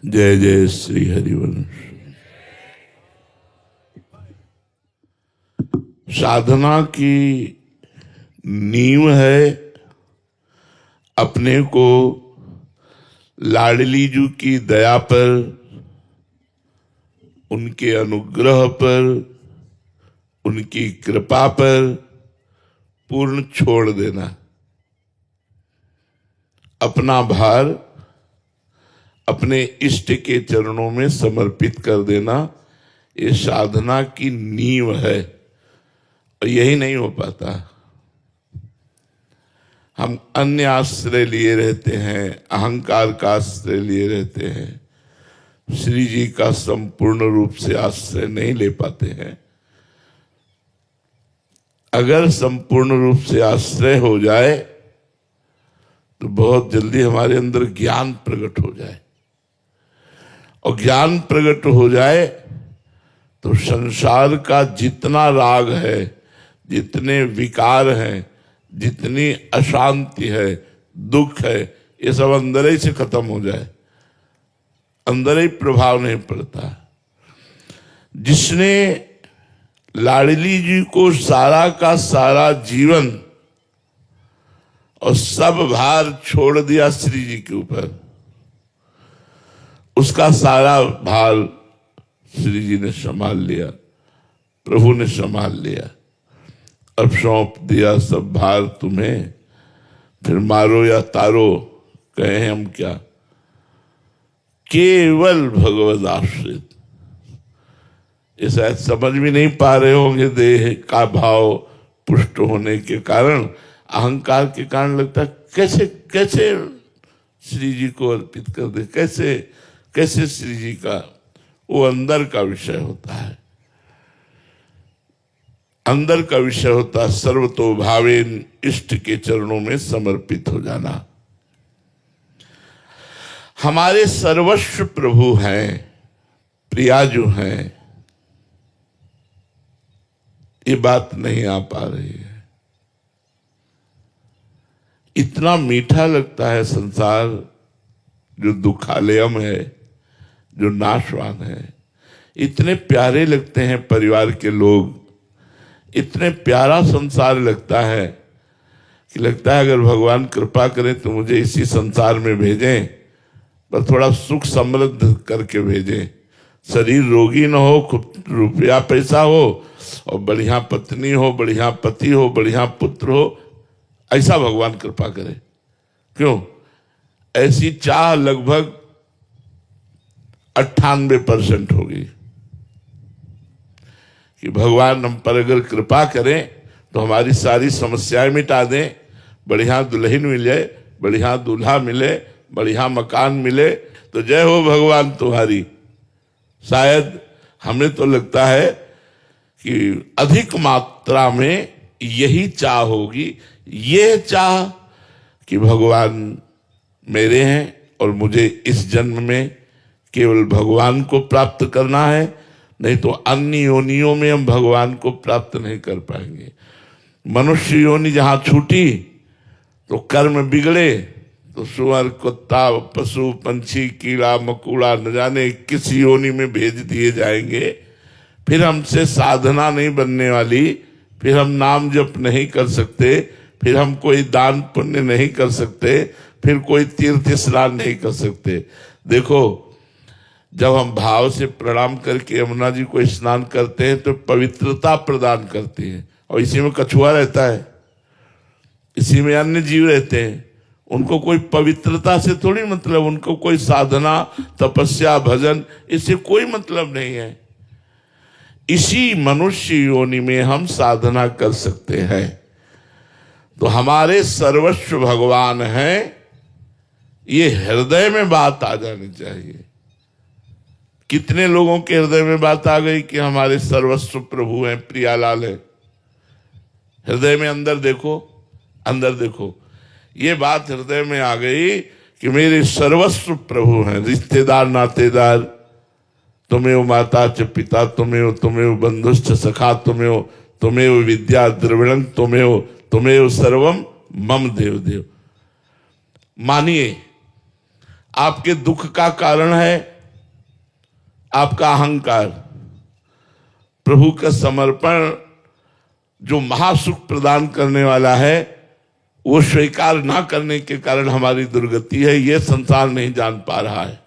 जय जय श्री हरिवंश। साधना की नींव है अपने को लाडली जी की दया पर, उनके अनुग्रह पर, उनकी कृपा पर पूर्ण छोड़ देना, अपना भार अपने इष्ट के चरणों में समर्पित कर देना। ये साधना की नींव है और यही नहीं हो पाता। हम अन्य आश्रय लिए रहते हैं, अहंकार का आश्रय लिए रहते हैं, श्री जी का संपूर्ण रूप से आश्रय नहीं ले पाते हैं। अगर संपूर्ण रूप से आश्रय हो जाए तो बहुत जल्दी हमारे अंदर ज्ञान प्रकट हो जाए, और ज्ञान प्रकट हो जाए तो संसार का जितना राग है, जितने विकार हैं, जितनी अशांति है, दुख है, ये सब अंदर ही से खत्म हो जाए, अंदर ही प्रभाव नहीं पड़ता। जिसने लाडली जी को सारा का सारा जीवन और सब भार छोड़ दिया श्री जी के ऊपर, उसका सारा भार श्री जी ने संभाल लिया, प्रभु ने संभाल लिया। अब सौंप दिया सब भार तुम्हें, फिर मारो या तारो कहें हम क्या, केवल भगवद आश्रित। ये शायद समझ भी नहीं पा रहे होंगे, देह का भाव पुष्ट होने के कारण, अहंकार के कारण लगता है कैसे कैसे श्री जी को अर्पित कर दे, कैसे कैसे श्री जी का। वो अंदर का विषय होता है, अंदर का विषय होता है सर्वतो भावेन, इष्ट के चरणों में समर्पित हो जाना। हमारे सर्वस्व प्रभु हैं, प्रियाजू हैं, ये बात नहीं आ पा रही है। इतना मीठा लगता है संसार जो दुखालयम है, जो नाशवान है। इतने प्यारे लगते हैं परिवार के लोग, इतने प्यारा संसार लगता है कि लगता है अगर भगवान कृपा करें तो मुझे इसी संसार में भेजें, पर थोड़ा सुख समृद्ध करके भेजें। शरीर रोगी न हो, खूब रुपया पैसा हो, और बढ़िया पत्नी हो, बढ़िया पति हो, बढ़िया पुत्र हो, ऐसा भगवान कृपा करे। क्यों? ऐसी चाह लगभग 98% होगी कि भगवान हम पर अगर कृपा करें तो हमारी सारी समस्याएं मिटा दें, बढ़िया दुल्हन मिले, बढ़िया दूल्हा मिले, बढ़िया मकान मिले, तो जय हो भगवान तुम्हारी। शायद हमें तो लगता है कि अधिक मात्रा में यही चाह होगी, ये चाह कि भगवान मेरे हैं और मुझे इस जन्म में केवल भगवान को प्राप्त करना है, नहीं तो अन्य योनियों में हम भगवान को प्राप्त नहीं कर पाएंगे। मनुष्य योनि जहां छूटी तो कर्म बिगड़े तो सुअर, कुत्ता, पशु, पंछी, कीड़ा मकोड़ा न जाने किस योनि में भेज दिए जाएंगे। फिर हमसे साधना नहीं बनने वाली, फिर हम नाम जप नहीं कर सकते, फिर हम कोई दान पुण्य नहीं कर सकते, फिर कोई तीर्थ स्नान नहीं कर सकते। देखो, जब हम भाव से प्रणाम करके यमुना जी को स्नान करते हैं तो पवित्रता प्रदान करते हैं, और इसी में कछुआ रहता है, इसी में अन्य जीव रहते हैं। उनको कोई पवित्रता से थोड़ी मतलब, उनको कोई साधना, तपस्या, भजन, इससे कोई मतलब नहीं है। इसी मनुष्य योनि में हम साधना कर सकते हैं। तो हमारे सर्वस्व भगवान हैं, ये हृदय में बात आ जानी चाहिए। कितने लोगों के हृदय में बात आ गई कि हमारे सर्वस्व प्रभु हैं, प्रियालाल है। हृदय में अंदर देखो, अंदर देखो, ये बात हृदय में आ गई कि मेरे सर्वस्व प्रभु हैं। रिश्तेदार, नातेदार, तुमेव माता च पिता, तुमेव बंधुश्च सखा, तुमेव विद्या द्रविणं, तुमेव सर्वम मम देव देव। मानिए, आपके दुख का कारण है आपका अहंकार। प्रभु का समर्पण जो महासुख प्रदान करने वाला है वो स्वीकार ना करने के कारण हमारी दुर्गति है, ये संसार नहीं जान पा रहा है।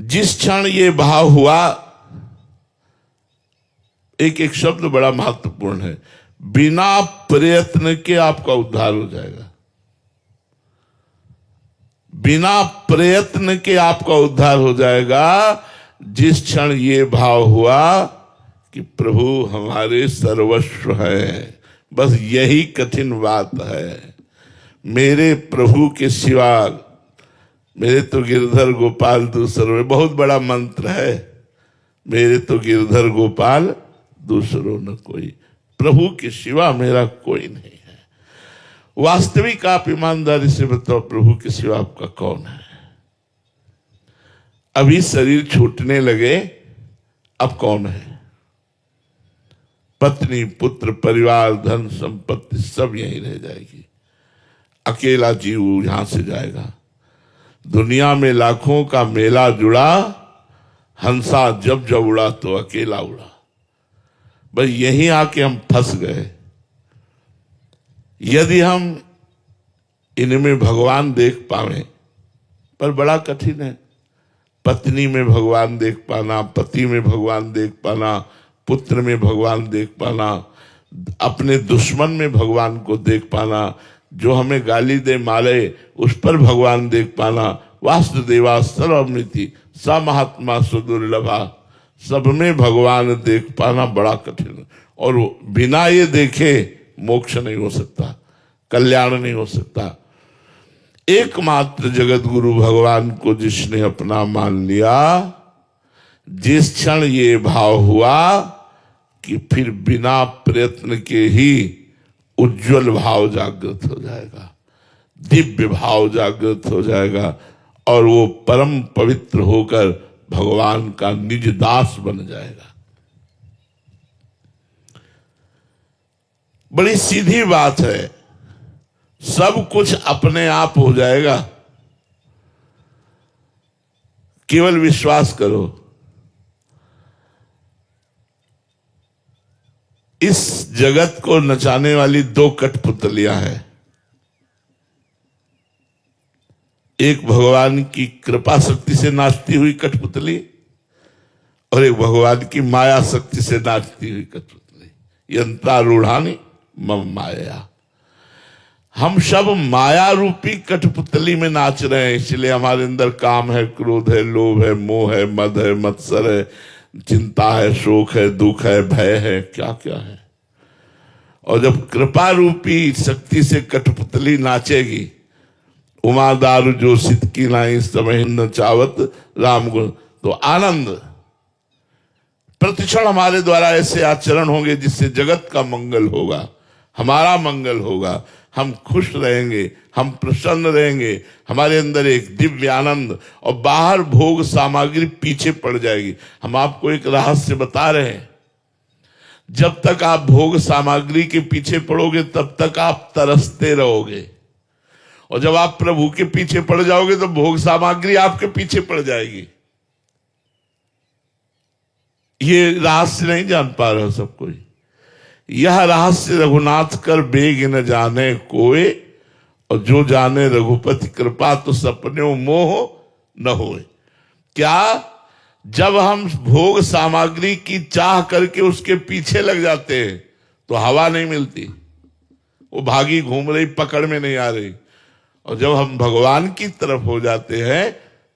जिस क्षण ये भाव हुआ, एक एक शब्द बड़ा महत्वपूर्ण है, बिना प्रयत्न के आपका उद्धार हो जाएगा। बिना प्रयत्न के आपका उद्धार हो जाएगा। जिस क्षण ये भाव हुआ कि प्रभु हमारे सर्वस्व है, बस यही कठिन बात है। मेरे प्रभु के सिवा मेरे तो गिरधर गोपाल दूसरों, बहुत बड़ा मंत्र है, मेरे तो गिरधर गोपाल दूसरों न कोई, प्रभु के सिवा मेरा कोई नहीं है। वास्तविक आप ईमानदारी से बताओ, प्रभु के सिवा आपका कौन है? अभी शरीर छूटने लगे, अब कौन है? पत्नी, पुत्र, परिवार, धन संपत्ति सब यहीं रह जाएगी। अकेला जीव यहां से जाएगा। दुनिया में लाखों का मेला जुड़ा, हंसा जब जब उड़ा तो अकेला उड़ा। बस यहीं आके हम फंस गए। यदि हम इनमें भगवान देख पावे, पर बड़ा कठिन है। पत्नी में भगवान देख पाना, पति में भगवान देख पाना, पुत्र में भगवान देख पाना, अपने दुश्मन में भगवान को देख पाना, जो हमें गाली दे मारे उस पर भगवान देख पाना। वासुदेवा सर्वमिति स महात्मा सुदुर्लभा, सब में भगवान देख पाना बड़ा कठिन। और बिना ये देखे मोक्ष नहीं हो सकता, कल्याण नहीं हो सकता। एकमात्र जगत गुरु भगवान को जिसने अपना मान लिया, जिस क्षण ये भाव हुआ कि फिर बिना प्रयत्न के ही उज्जवल भाव जागृत हो जाएगा, दिव्य भाव जागृत हो जाएगा, और वो परम पवित्र होकर भगवान का निज दास बन जाएगा। बड़ी सीधी बात है, सब कुछ अपने आप हो जाएगा, केवल विश्वास करो। इस जगत को नचाने वाली दो कठपुतलियां हैं, एक भगवान की कृपा शक्ति से नाचती हुई कठपुतली और एक भगवान की माया शक्ति से नाचती हुई कठपुतली। यंत्रारूढ़ानि मम माया। हम सब माया रूपी कठपुतली में नाच रहे हैं, इसलिए हमारे अंदर काम है, क्रोध है, लोभ है, मोह है, मद है, मत्सर है, चिंता है, शोक है, दुख है, भय है, क्या क्या है। और जब कृपा रूपी शक्ति से कठपुतली नाचेगी, उमा दारू जो सिद्ध की नाई समय न चावत राम गुण, तो आनंद प्रतिक्षण हमारे द्वारा ऐसे आचरण होंगे जिससे जगत का मंगल होगा, हमारा मंगल होगा, हम खुश रहेंगे, हम प्रसन्न रहेंगे, हमारे अंदर एक दिव्य आनंद, और बाहर भोग सामग्री पीछे पड़ जाएगी। हम आपको एक रहस्य बता रहे हैं, जब तक आप भोग सामग्री के पीछे पड़ोगे तब तक आप तरसते रहोगे, और जब आप प्रभु के पीछे पड़ जाओगे तो भोग सामग्री आपके पीछे पड़ जाएगी। ये रहस्य नहीं जान पा रहा सब कोई। यह रहस्य रघुनाथ कर बेग न जाने कोई, और जो जाने रघुपति कृपा तो सपने मोह न होए। क्या? जब हम भोग सामग्री की चाह करके उसके पीछे लग जाते हैं तो हवा नहीं मिलती, वो भागी घूम रही, पकड़ में नहीं आ रही। और जब हम भगवान की तरफ हो जाते हैं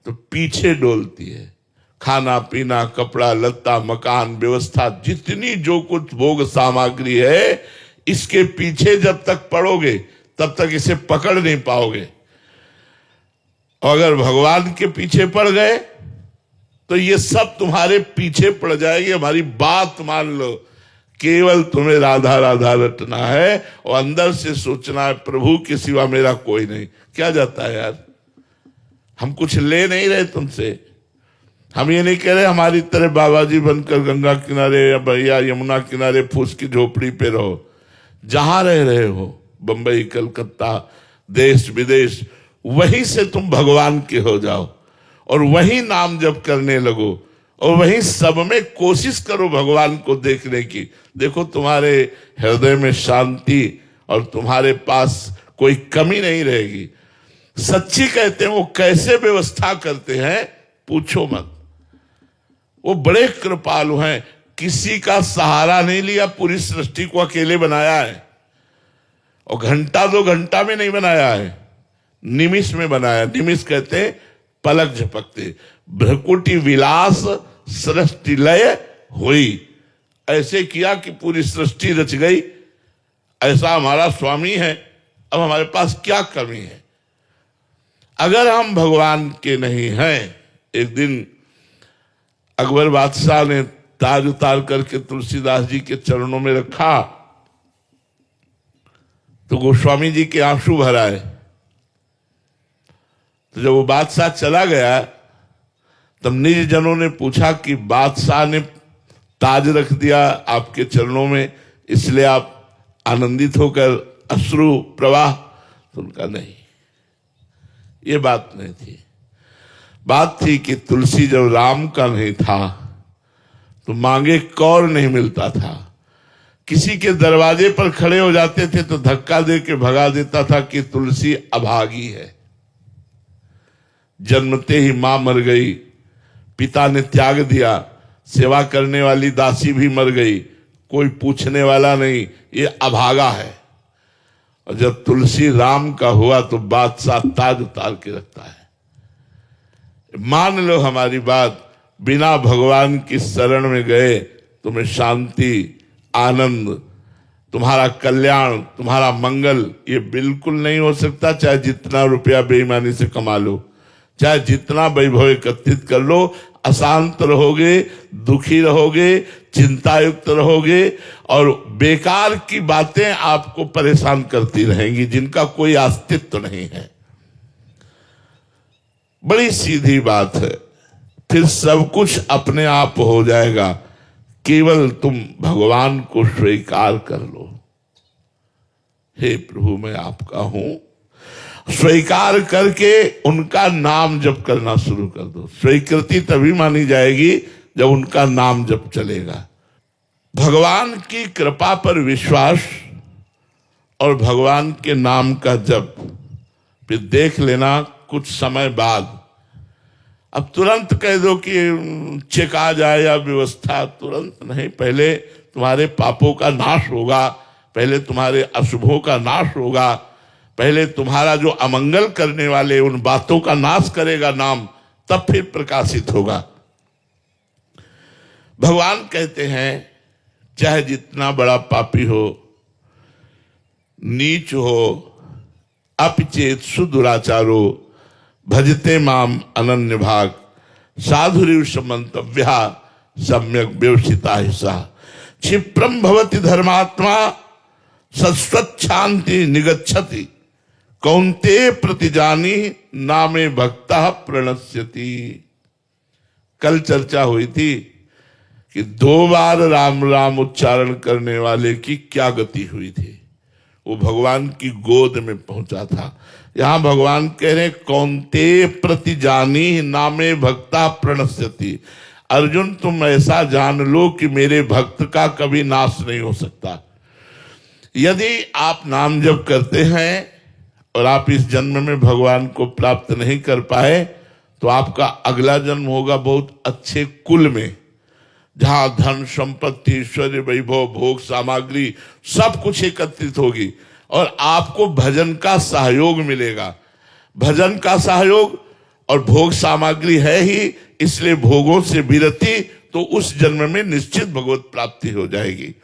तो पीछे डोलती है। खाना पीना, कपड़ा लत्ता, मकान, व्यवस्था, जितनी जो कुछ भोग सामग्री है, इसके पीछे जब तक पड़ोगे तब तक इसे पकड़ नहीं पाओगे। और अगर भगवान के पीछे पड़ गए तो ये सब तुम्हारे पीछे पड़ जाएगी। हमारी बात मान लो, केवल तुम्हें राधा राधा रटना है और अंदर से सोचना है प्रभु के सिवा मेरा कोई नहीं। क्या जाता है यार, हम कुछ ले नहीं रहे तुमसे। हम ये नहीं कह रहे हमारी तरह बाबा जी बनकर गंगा किनारे या भैया यमुना किनारे फूस की झोपड़ी पे रहो। जहां रह रहे हो, बंबई, कलकत्ता, देश विदेश, वहीं से तुम भगवान के हो जाओ और वहीं नाम जप करने लगो और वहीं सब में कोशिश करो भगवान को देखने की। देखो तुम्हारे हृदय में शांति और तुम्हारे पास कोई कमी नहीं रहेगी। सच्ची कहते हैं वो कैसे व्यवस्था करते हैं पूछो मत। वो बड़े कृपालु हैं, किसी का सहारा नहीं लिया, पूरी सृष्टि को अकेले बनाया है और घंटा 2 घंटा में नहीं बनाया है, निमिष में बनाया। निमिष कहते हैं पलक झपकते। भ्रकुटी विलास सृष्टि लय हुई, ऐसे किया कि पूरी सृष्टि रच गई। ऐसा हमारा स्वामी है, अब हमारे पास क्या कमी है। अगर हम भगवान के नहीं हैं, एक दिन अकबर बादशाह ने ताज उतार करके तुलसीदास जी के चरणों में रखा तो गोस्वामी जी के आंसू भर आए। तो जब वो बादशाह चला गया तब निज जनों ने पूछा कि बादशाह ने ताज रख दिया आपके चरणों में, इसलिए आप आनंदित होकर अश्रु प्रवाह। तो उनका नहीं, ये बात नहीं थी। बात थी कि तुलसी जब राम का नहीं था तो मांगे कौर नहीं मिलता था। किसी के दरवाजे पर खड़े हो जाते थे तो धक्का दे के भगा देता था कि तुलसी अभागी है। जन्मते ही मां मर गई, पिता ने त्याग दिया, सेवा करने वाली दासी भी मर गई, कोई पूछने वाला नहीं, ये अभागा है। और जब तुलसी राम का हुआ तो बादशाह ताज उतार के रखता है। मान लो हमारी बात, बिना भगवान की शरण में गए तुम्हें शांति, आनंद, तुम्हारा कल्याण, तुम्हारा मंगल ये बिल्कुल नहीं हो सकता। चाहे जितना रुपया बेईमानी से कमा लो, चाहे जितना वैभव एकत्रित कर लो, अशांत रहोगे, दुखी रहोगे, चिंतायुक्त रहोगे और बेकार की बातें आपको परेशान करती रहेंगी जिनका कोई अस्तित्व नहीं है। बड़ी सीधी बात है। फिर सब कुछ अपने आप हो जाएगा, केवल तुम भगवान को स्वीकार कर लो। हे प्रभु मैं आपका हूं, स्वीकार करके उनका नाम जप करना शुरू कर दो। स्वीकृति तभी मानी जाएगी जब उनका नाम जप चलेगा। भगवान की कृपा पर विश्वास और भगवान के नाम का जप, फिर देख लेना कुछ समय बाद। अब तुरंत कह दो कि चेक आ जाए या व्यवस्था, तुरंत नहीं। पहले तुम्हारे पापों का नाश होगा, पहले तुम्हारे अशुभों का नाश होगा, पहले तुम्हारा जो अमंगल करने वाले उन बातों का नाश करेगा नाम, तब फिर प्रकाशित होगा। भगवान कहते हैं चाहे जितना बड़ा पापी हो, नीच हो, अपिचेत सुदुराचारो, भजते माम अनन्य भाग, साधुरिव समन्तव्या सम्यक व्यवसिता हिसा, क्षिप्रम भवति धर्मात्मा सत्स्वच्छांति निगच्छति, कौन्ते प्रतिजानी नामे भक्ता प्रणश्यति। कल चर्चा हुई थी कि 2 बार राम राम उच्चारण करने वाले की क्या गति हुई थी। वो भगवान की गोद में पहुंचा था। यहां भगवान कह रहे कौन्ते प्रतिजानी नामे भक्ता प्रणश्यति। अर्जुन तुम ऐसा जान लो कि मेरे भक्त का कभी नाश नहीं हो सकता। यदि आप नाम जप करते हैं और आप इस जन्म में भगवान को प्राप्त नहीं कर पाए तो आपका अगला जन्म होगा बहुत अच्छे कुल में, जहां धन संपत्ति ऐश्वर्य वैभव भोग सामग्री सब कुछ एकत्रित होगी और आपको भजन का सहयोग मिलेगा। भजन का सहयोग और भोग सामग्री है ही, इसलिए भोगों से विरति, तो उस जन्म में निश्चित भगवत प्राप्ति हो जाएगी।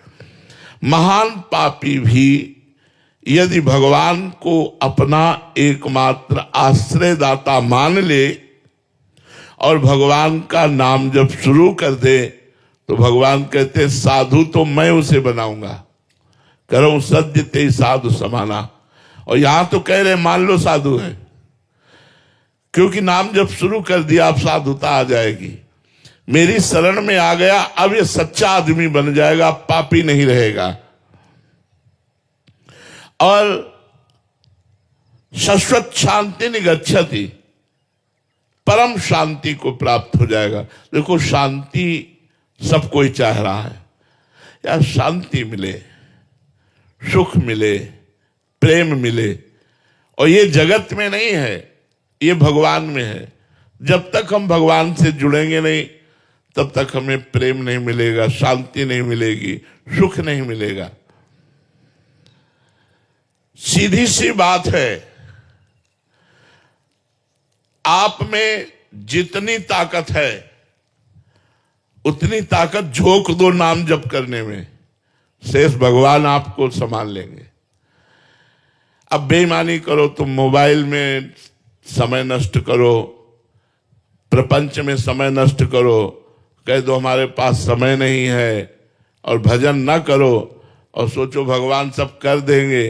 महान पापी भी यदि भगवान को अपना एकमात्र आश्रयदाता मान ले और भगवान का नाम जब शुरू कर दे तो भगवान कहते साधु तो मैं उसे बनाऊंगा, करो सद्य ते साधु समाना। और यहां तो कह रहे मान लो साधु है, क्योंकि नाम जब शुरू कर दिया अब साधुता आ जाएगी। मेरी शरण में आ गया, अब ये सच्चा आदमी बन जाएगा, पापी नहीं रहेगा। और शाश्वत शांति निगच्छति, परम शांति को प्राप्त हो जाएगा। देखो शांति सब कोई चाह रहा है, यार शांति मिले, सुख मिले, प्रेम मिले, और ये जगत में नहीं है, ये भगवान में है। जब तक हम भगवान से जुड़ेंगे नहीं तब तक हमें प्रेम नहीं मिलेगा, शांति नहीं मिलेगी, सुख नहीं मिलेगा। सीधी सी बात है, आप में जितनी ताकत है उतनी ताकत झोंक दो नाम जप करने में, शेष भगवान आपको संभाल लेंगे। अब बेईमानी करो, तुम मोबाइल में समय नष्ट करो, प्रपंच में समय नष्ट करो, कह दो हमारे पास समय नहीं है, और भजन ना करो और सोचो भगवान सब कर देंगे,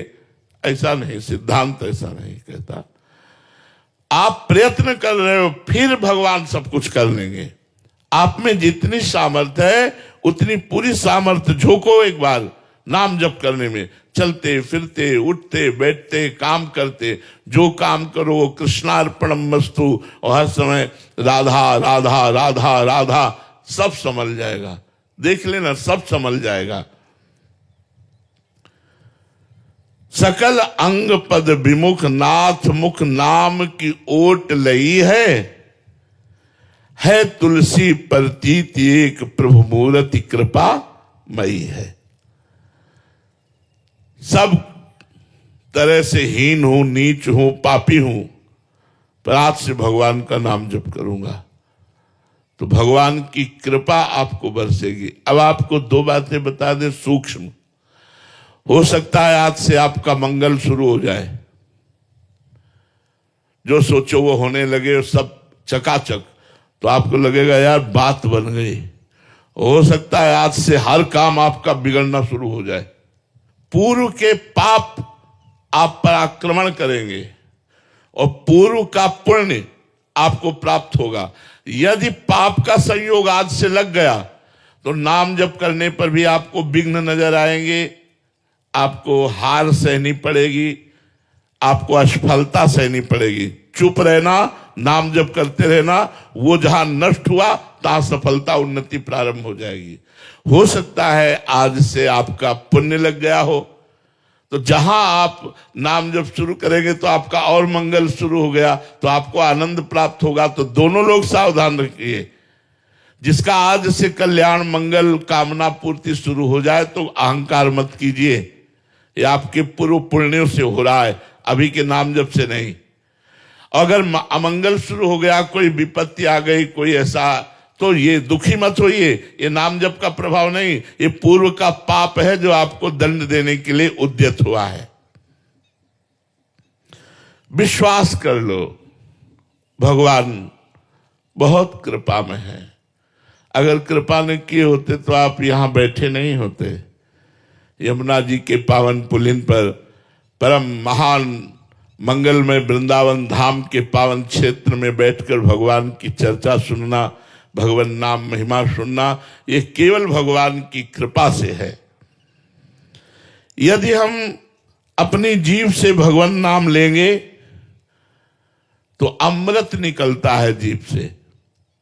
ऐसा नहीं, सिद्धांत ऐसा नहीं कहता। आप प्रयत्न कर रहे हो फिर भगवान सब कुछ कर लेंगे। आप में जितनी सामर्थ्य है उतनी पूरी सामर्थ्य झोंको एक बार नाम जप करने में। चलते फिरते, उठते बैठते, काम करते, जो काम करो वो कृष्णार्पणमस्तु, और हर समय राधा राधा राधा राधा, सब संभल जाएगा। देख लेना, सब संभल जाएगा। सकल अंग पद विमुख नाथ मुख नाम की ओट लई है तुलसी प्रतीत एक प्रभु मूर्ति कृपा मई है। सब तरह से हीन हूं, नीच हूं, पापी हूं, पर आज से भगवान का नाम जप करूंगा तो भगवान की कृपा आपको बरसेगी। अब आपको दो बातें बता दें सूक्ष्म, हो सकता है आज से आपका मंगल शुरू हो जाए, जो सोचो वो होने लगे सब चकाचक, तो आपको लगेगा यार बात बन गई। हो सकता है आज से हर काम आपका बिगड़ना शुरू हो जाए। पूर्व के पाप आप पर आक्रमण करेंगे और पूर्व का पुण्य आपको प्राप्त होगा। यदि पाप का संयोग आज से लग गया तो नाम जप करने पर भी आपको विघ्न नजर आएंगे, आपको हार सहनी पड़ेगी, आपको असफलता सहनी पड़ेगी। चुप रहना, नाम जप करते रहना, वो जहां नष्ट हुआ तहां सफलता उन्नति प्रारंभ हो जाएगी। हो सकता है आज से आपका पुण्य लग गया हो, तो जहां आप नाम जप शुरू करेंगे तो आपका और मंगल शुरू हो गया तो आपको आनंद प्राप्त होगा। तो दोनों लोग सावधान रखिए, जिसका आज से कल्याण मंगल कामना पूर्ति शुरू हो जाए तो अहंकार मत कीजिए, ये आपके पूर्व पुण्यों से हो रहा है, अभी के नाम जप से नहीं। अगर अमंगल शुरू हो गया, कोई विपत्ति आ गई, कोई ऐसा, तो ये दुखी मत होइए, ये नाम जप का प्रभाव नहीं, ये पूर्व का पाप है जो आपको दंड देने के लिए उद्यत हुआ है। विश्वास कर लो, भगवान बहुत कृपा में है। अगर कृपा न किए होते तो आप यहां बैठे नहीं होते। यमुना जी के पावन पुलिन पर परम महान मंगलमय वृंदावन धाम के पावन क्षेत्र में बैठकर भगवान की चर्चा सुनना, भगवान नाम महिमा सुनना, ये केवल भगवान की कृपा से है। यदि हम अपनी जीभ से भगवान नाम लेंगे तो अमृत निकलता है जीभ से,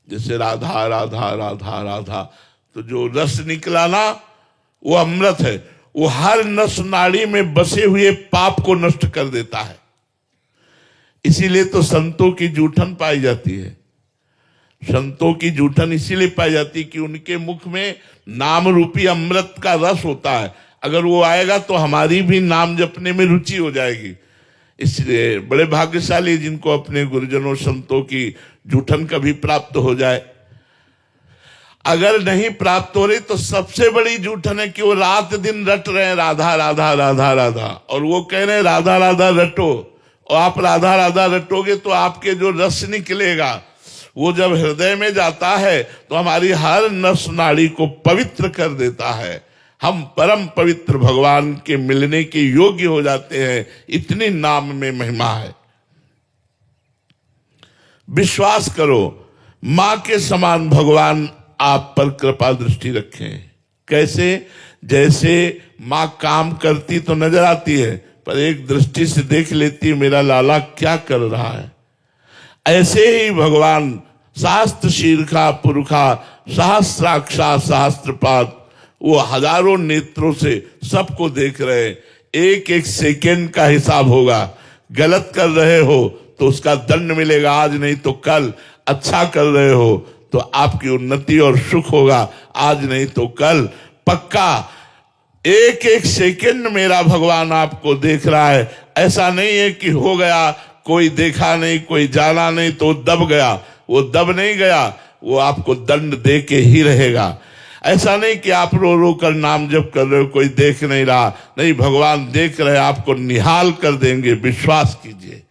जैसे राधा राधा राधा राधा, तो जो रस निकला ना वो अमृत है, वो हर नस नाड़ी में बसे हुए पाप को नष्ट कर देता है। इसीलिए तो संतों की जूठन पाई जाती है। संतों की जूठन इसीलिए पाई जाती है कि उनके मुख में नाम रूपी अमृत का रस होता है। अगर वो आएगा तो हमारी भी नाम जपने में रुचि हो जाएगी। इसलिए बड़े भाग्यशाली जिनको अपने गुरुजनों संतों की जूठन कभी प्राप्त हो जाए। अगर नहीं प्राप्त हो रही तो सबसे बड़ी जूठन है कि वो रात दिन रट रहे हैं राधा राधा राधा राधा, और वो कह रहे हैं राधा राधा रटो, और आप राधा राधा रटोगे तो आपके जो रस निकलेगा वो जब हृदय में जाता है तो हमारी हर नस नाड़ी को पवित्र कर देता है। हम परम पवित्र भगवान के मिलने के योग्य हो जाते हैं। इतनी नाम में महिमा है। विश्वास करो, मां के समान भगवान आप पर कृपा दृष्टि रखें। कैसे? जैसे मां काम करती तो नजर आती है, पर एक दृष्टि से देख लेती मेरा लाला क्या कर रहा है। ऐसे ही भगवान शास्त्र शीर्षा पुरुषा सहस्राक्षा सहस्त्रपाद, वो हजारों नेत्रों से सबको देख रहे हैं। एक एक सेकंड का हिसाब होगा। गलत कर रहे हो तो उसका दंड मिलेगा आज नहीं तो कल। अच्छा कर रहे हो तो आपकी उन्नति और सुख होगा आज नहीं तो कल पक्का। एक एक सेकंड मेरा भगवान आपको देख रहा है। ऐसा नहीं है कि हो गया, कोई देखा नहीं, कोई जाना नहीं तो दब गया। वो दब नहीं गया, वो आपको दंड दे के ही रहेगा। ऐसा नहीं कि आप रो रो कर नाम जप कर रहे हो, कोई देख नहीं रहा। नहीं, भगवान देख रहे, आपको निहाल कर देंगे, विश्वास कीजिए।